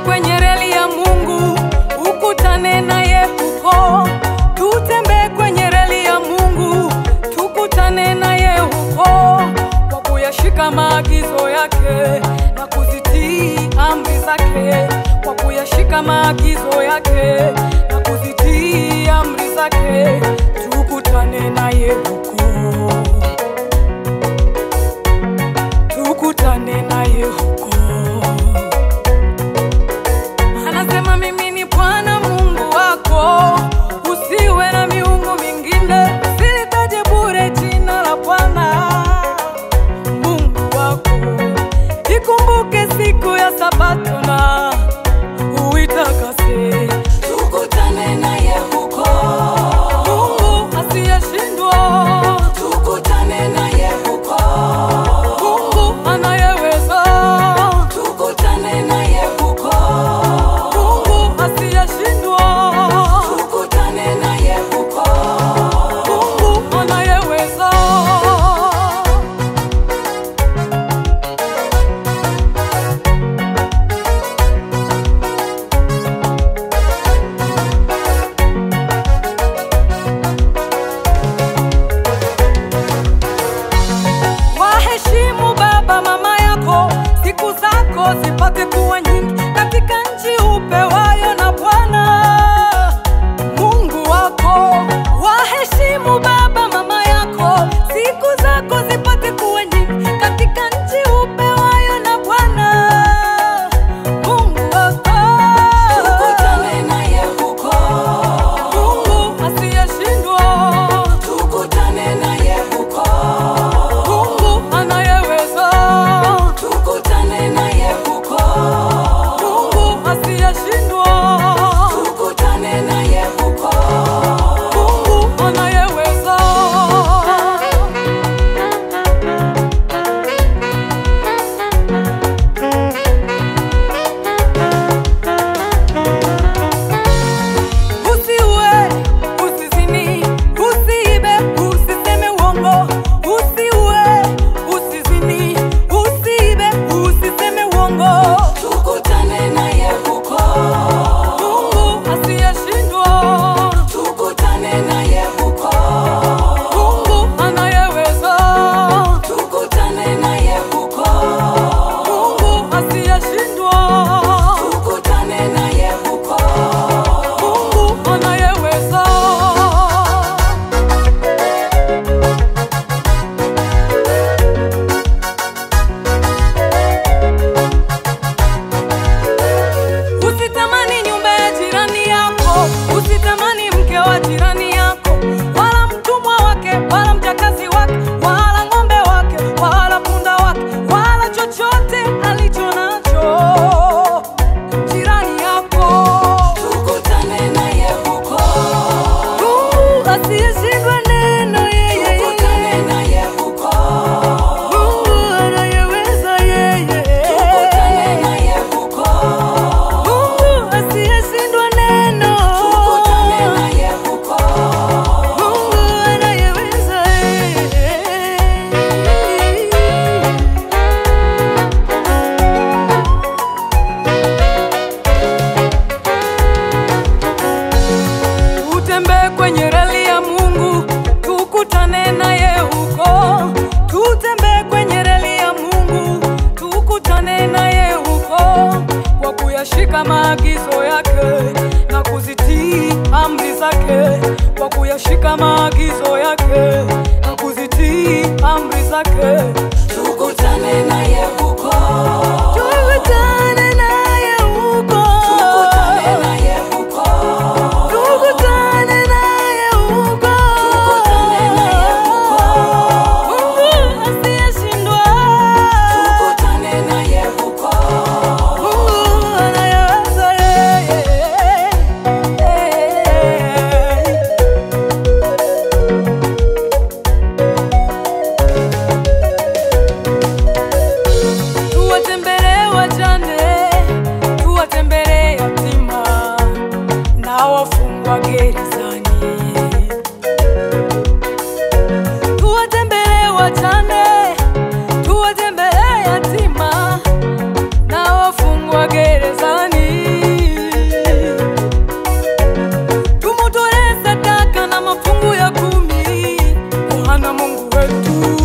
Kwenye reli ya Mungu ukutane naye huko, tutembee kwenye reli ya Mungu tukutane naye huko, kwa kuyashika maagizo yake na kuzitii amri zake, kwa kuyashika maagizo yake na kuzitii amri zake, tukutane naye huko, tukutane naye huko. Anasema mimi ni Bwana Mungu wako, usiwe na miungu mingine, usilitaje bure jina la Bwana Mungu wako. Ikumbuke siku ya Sabato na uitakase, tukutane naye huko. Mungu asiyeshindwa, tukutane naye huko. Mungu anayeweza, tukutane naye huko. Asiyeshindwa, tukutane naye huko. Mungu anayeweza. Waheshimu baba mama yako, siku zako zipate kuwa nyingi katika nchi upewayo na Bwana Mungu wako. Waheshimu baba mama yako, siku zako zipate kuwa nyingi katika nchi upewayo na Bwana Mungu wako. Tukutane naye huko. Mungu asiyeshindwa, tukutane naye huko. Mungu anayeweza, tukutane naye huko. wetu.